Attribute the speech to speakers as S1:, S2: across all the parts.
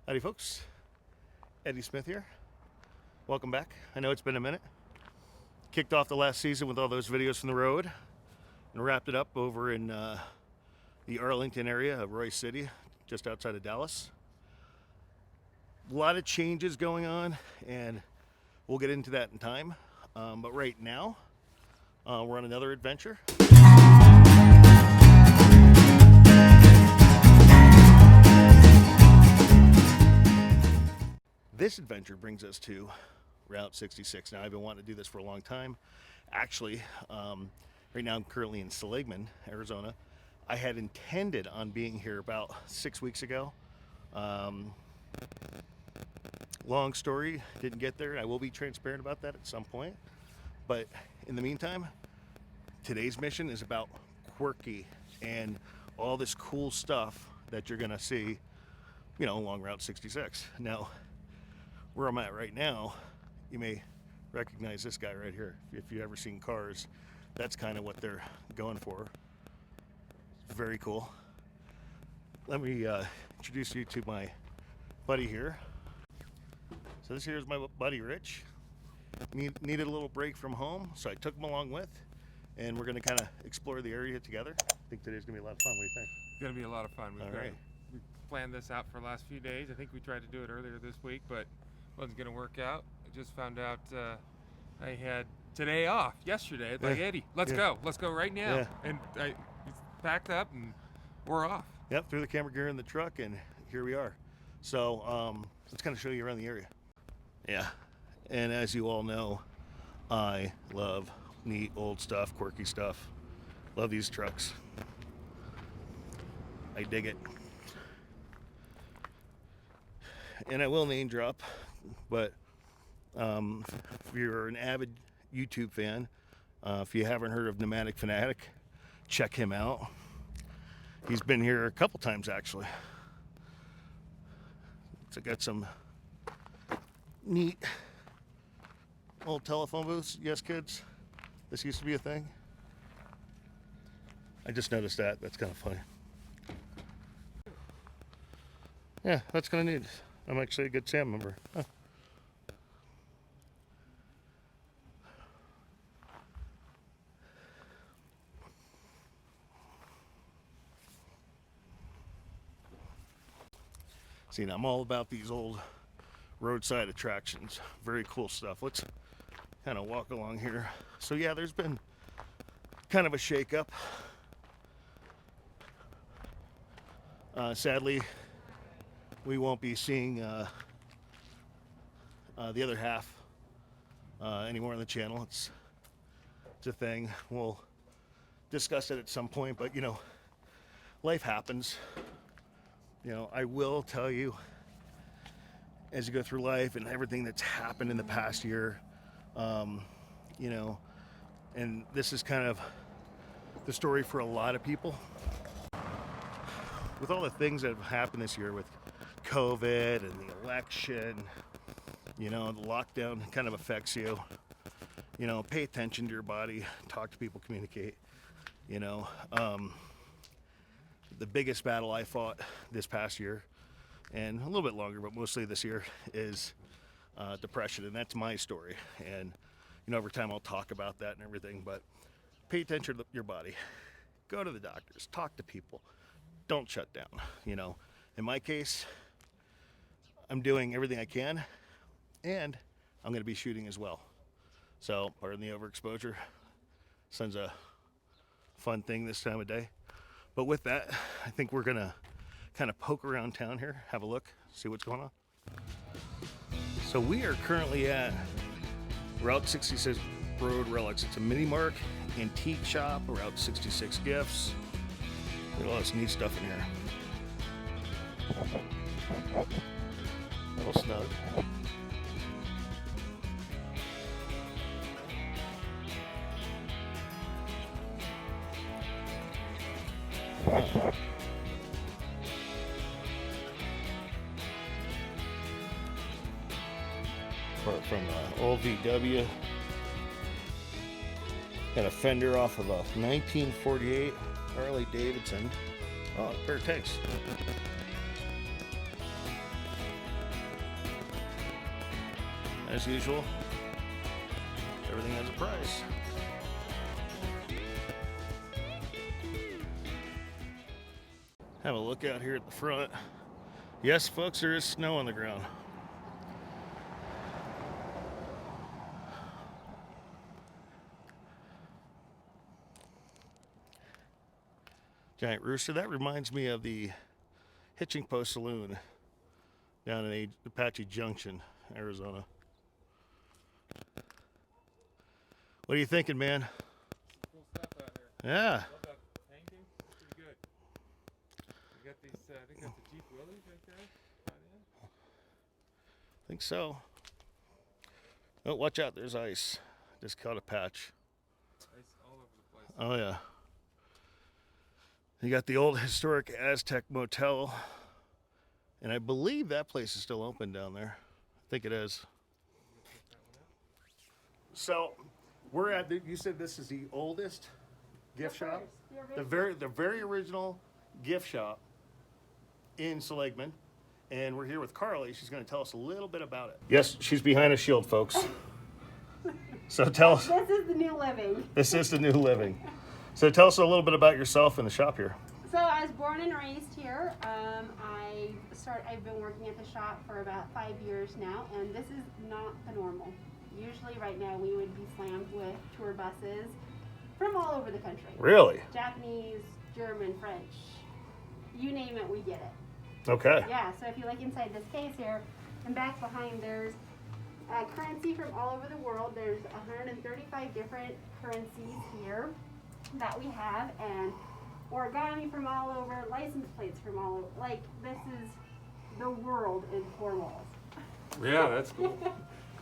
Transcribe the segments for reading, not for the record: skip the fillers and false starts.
S1: Howdy folks, Eddie Smith here. Welcome back. I know it's been a minute. Kicked off the last season with all those videos from the road and wrapped it up over in the Arlington area of Roy City, just outside of Dallas. A lot of changes going on and we'll get into that in time. But right now, we're on another adventure. This adventure brings us to Route 66. Now, I've been wanting to do this for a long time. Actually, right now I'm currently in Seligman, Arizona. I had intended on being here about 6 weeks ago. Long story, didn't get there. I will be transparent about that at some point. But in the meantime, today's mission is about quirky and all this cool stuff that you're gonna see, you know, along Route 66. Now, where I'm at right now, you may recognize this guy right here. If you've ever seen Cars, that's kind of what they're going for. It's very cool. Let me introduce you to my buddy here. So this here is my buddy Rich. Needed a little break from home, so I took him along with, and we're gonna kind of explore the area together. I think today's gonna be a lot of fun. What do you think?
S2: It's gonna be a lot of fun. We planned this out for the last few days. I think we tried to do it earlier this week, but wasn't gonna work out. I just found out I had today off yesterday. It's like, Eddie, let's go right now.
S1: Yeah.
S2: And I packed up and we're off.
S1: Yep, threw the camera gear in the truck, and here we are. So let's kind of show you around the area. Yeah, and as you all know, I love neat old stuff, quirky stuff. Love these trucks. I dig it. And I will name drop, but if you're an avid YouTube fan, if you haven't heard of Pneumatic Fanatic, check him out. He's been here a couple times actually. So got some neat old telephone booths. Yes, kids, this used to be a thing. I just noticed that. That's kind of funny. Yeah, that's kind of neat. I'm actually a good Sam member. Huh. See, now I'm all about these old roadside attractions. Very cool stuff. Let's kind of walk along here. So yeah, there's been kind of a shakeup. Sadly, we won't be seeing the other half anymore on the channel. It's a thing. We'll discuss it at some point, but you know, life happens. You know, I will tell you, as you go through life and everything that's happened in the past year, you know, and this is kind of the story for a lot of people. With all the things that have happened this year with COVID and the election, you know, the lockdown kind of affects you. You know, pay attention to your body, talk to people, communicate. You know, the biggest battle I fought this past year, and a little bit longer, but mostly this year, is depression, and that's my story. And you know, over time I'll talk about that and everything, but pay attention to your body. Go to the doctors, talk to people. Don't shut down. You know, in my case, I'm doing everything I can, and I'm going to be shooting as well. So, pardon the overexposure. Sun's a fun thing this time of day. But with that, I think we're going to kind of poke around town here, have a look, see what's going on. So we are currently at Route 66 Road Relics. It's a mini mark, antique shop, Route 66 gifts. There's a lot of neat stuff in here. A little snug. From old VW. Got a fender off of a 1948 Harley Davidson. Oh, a pair of tanks. as usual, everything has a price. Have a look out here at the front. Yes, folks, there is snow on the ground. Giant rooster. That reminds me of the Hitching Post Saloon down in Apache Junction, Arizona. What are you thinking, man?
S2: Cool stuff out here.
S1: Yeah.
S2: Love that painting. Pretty good. We got these, I think that's the Jeep Willys right there.
S1: I think so. Oh, watch out. There's ice. Just caught a patch.
S2: Ice all over the place.
S1: Oh, yeah. You got the old historic Aztec Motel. And I believe that place is still open down there. I think it is. So, we're at you said this is the oldest gift shop? The very original gift shop in Seligman. And we're here with Carley. She's going to tell us a little bit about it. Yes, she's behind a shield, folks. So tell us.
S3: This is the new living.
S1: This is the new living. So tell us a little bit about yourself and the shop here.
S3: So I was born and raised here. I've been working at the shop for about 5 years now, and this is not the normal. Usually right now we would be slammed with tour buses from all over the country.
S1: Really?
S3: Japanese, German, French, you name it, we get it.
S1: Okay.
S3: Yeah, so if you look inside this case here, and back behind there's currency from all over the world. There's 135 different currencies here that we have, and origami from all over, license plates from all over. Like, this is the world in 4 walls.
S2: Yeah, that's cool.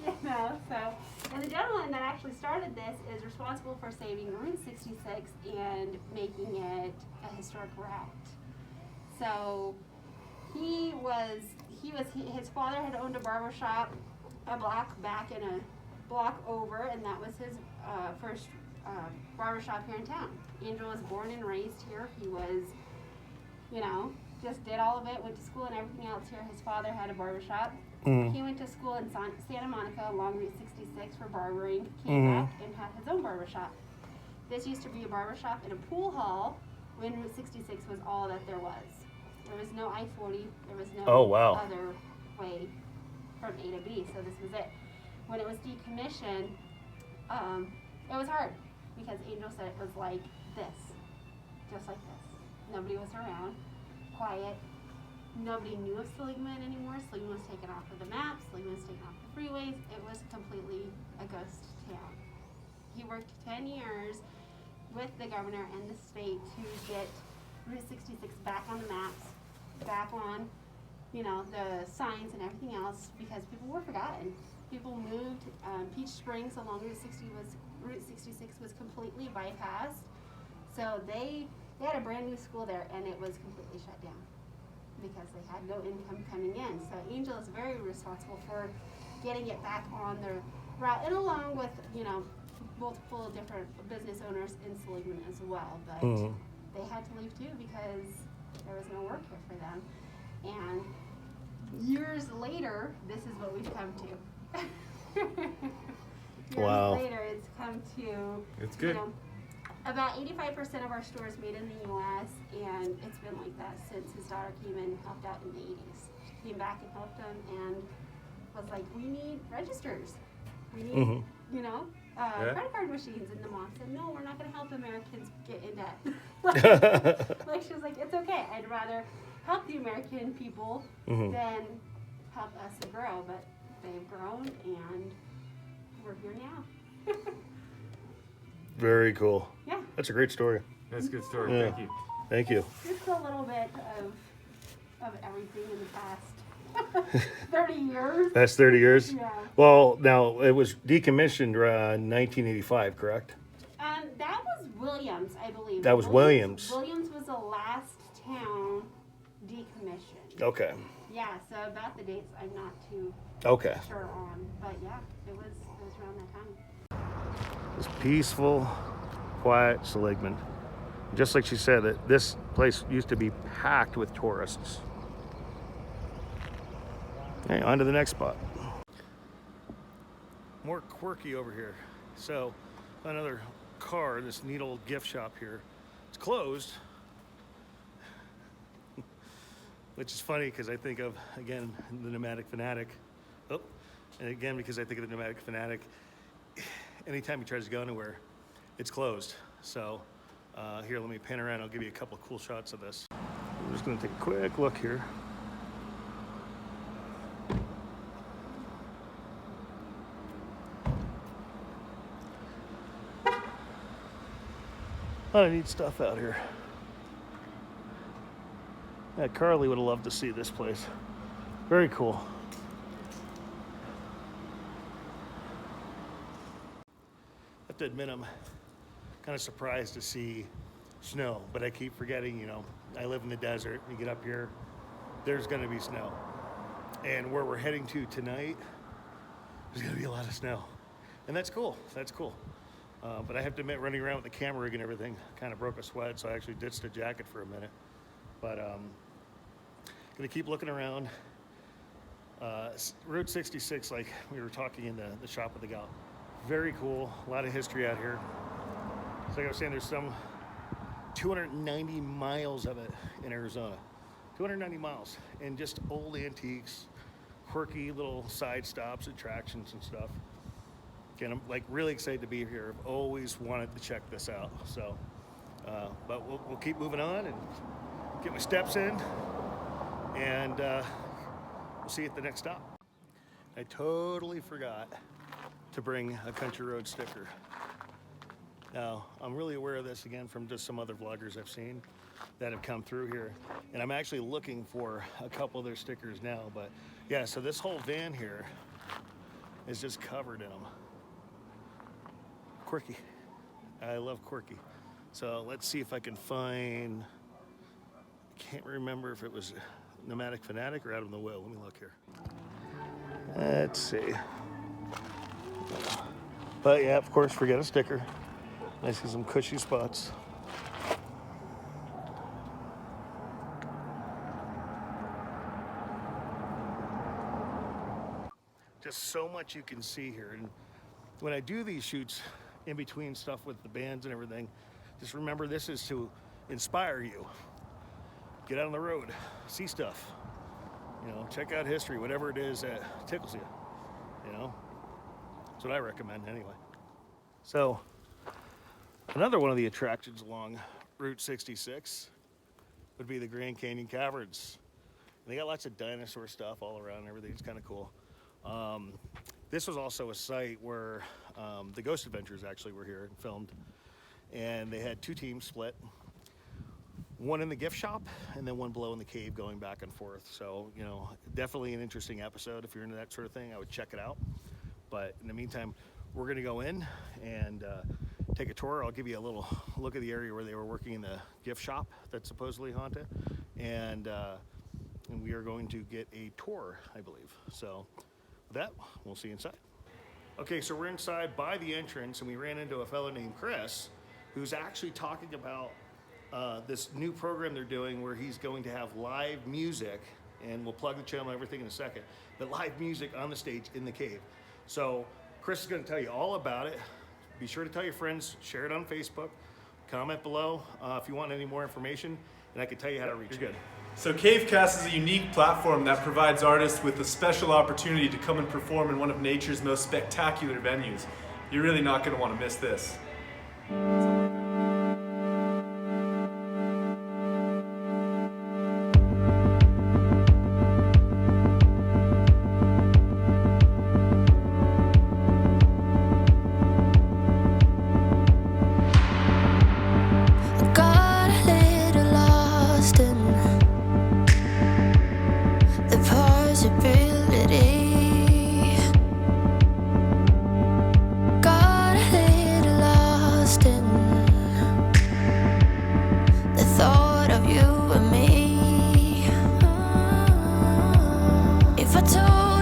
S3: You know, so, and the gentleman that actually started this is responsible for saving Route 66 and making it a historic route. So his father had owned a barber shop a block back and a block over, and that was his first barber shop here in town. Angel was born and raised here. He was, you know, just did all of it, went to school and everything else here. His father had a barber shop. He went to school in Santa Monica along Route 66 for barbering, came back and had his own barber shop. This used to be a barber shop in a pool hall when Route 66 was all that there was. There was no I-40, there was no other way from A to B, so this was it. When it was decommissioned, it was hard because Angel said it was like this, just like this. Nobody was around, quiet. Nobody knew of Seligman anymore. Seligman was taken off of the maps. Seligman was taken off the freeways. It was completely a ghost town. He worked 10 years with the governor and the state to get Route 66 back on the maps, back on, you know, the signs and everything else, because people were forgotten. People moved. Peach Springs along Route 66 was completely bypassed. So they had a brand new school there, and it was completely shut down because they had no income coming in. So Angel is very responsible for getting it back on the route, and along with, you know, multiple different business owners in Seligman as well. But they had to leave too because there was no work here for them. And years later, this is what we've come to. Years later, it's come to,
S2: It's good.
S3: you know, about 85% of our stores made in the U.S., and it's been like that since his daughter came and helped out in the 80s. She came back and helped him and was like, we need registers. We need, you know, credit card machines. And the mom said, no, we're not going to help Americans get in debt. Like, she was like, it's okay. I'd rather help the American people than help us grow. But they've grown, and we're here now.
S1: Very cool.
S3: Yeah.
S1: That's a great story.
S2: That's a good story.
S1: Yeah.
S2: Thank you.
S1: Thank you.
S3: Just a little bit of everything in the past 30 years.
S1: That's 30 years?
S3: Yeah.
S1: Well, now, it was decommissioned in 1985, correct?
S3: That was Williams, I believe.
S1: That was Williams.
S3: Williams was the last town decommissioned.
S1: Okay.
S3: Yeah, so about the dates I'm not too sure on. But yeah, it was around that time.
S1: It's peaceful, quiet Seligman. Just like she said, that this place used to be packed with tourists. Okay, on to the next spot. more quirky over here. So another car, this neat old gift shop here. It's closed, which is funny because I think of, again, the Nomadic Fanatic. Oh, and again, because I think of the Nomadic Fanatic, anytime he tries to go anywhere, it's closed. So here, let me pan around. I'll give you a couple of cool shots of this. I'm just gonna take a quick look here. A lot of neat stuff out here. Yeah, Carley would have loved to see this place. Very cool. I have to admit, I'm kind of surprised to see snow, but I keep forgetting, you know, I live in the desert. You get up here, there's gonna be snow. And where we're heading to tonight, there's gonna be a lot of snow. And that's cool, that's cool. But I have to admit, running around with the camera rig and everything kind of broke a sweat, so I actually ditched the jacket for a minute. But gonna keep looking around. Route 66, like we were talking in the shop with the gal, very cool, a lot of history out here. So like I was saying, there's some 290 miles of it in Arizona. 290 miles, and just old antiques, quirky little side stops, attractions and stuff. And I'm like really excited to be here. I've always wanted to check this out. So, but we'll keep moving on and get my steps in, and we'll see you at the next stop. I totally forgot to bring a country road sticker. Now, I'm really aware of this again from just some other vloggers I've seen that have come through here, and I'm actually looking for a couple of their stickers now. But yeah, so this whole van here is just covered in them. Quirky. I love quirky. So let's see if I can find, can't remember if it was Nomadic Fanatic or Out of the Will. Let me look here. Let's see. But yeah, of course, forget a sticker. I see some cushy spots. Just so much you can see here. And when I do these shoots in between stuff with the bands and everything, just remember this is to inspire you. Get out on the road, see stuff, you know, check out history, whatever it is that tickles you, you know. That's what I recommend anyway. So another one of the attractions along Route 66 would be the Grand Canyon Caverns. And they got lots of dinosaur stuff all around and everything. It's kind of cool. This was also a site where the Ghost Adventures actually were here and filmed, and they had two teams split, one in the gift shop and then one below in the cave going back and forth. So, you know, definitely an interesting episode. If you're into that sort of thing, I would check it out. But in the meantime, we're going to go in and take a tour. I'll give you a little look at the area where they were working in the gift shop that's supposedly haunted, and we are going to get a tour, I believe. So with that, we'll see you inside. Okay, so we're inside by the entrance, and we ran into a fellow named Chris who's actually talking about this new program they're doing where he's going to have live music, and we'll plug the channel and everything in a second, but live music on the stage in the cave. So Chris is going to tell you all about it. Be sure to tell your friends, share it on Facebook, comment below if you want any more information, and I can tell you how to reach you.
S4: So Cavecast is a unique platform that provides artists with a special opportunity to come and perform in one of nature's most spectacular venues. You're really not going to want to miss this.
S5: If I told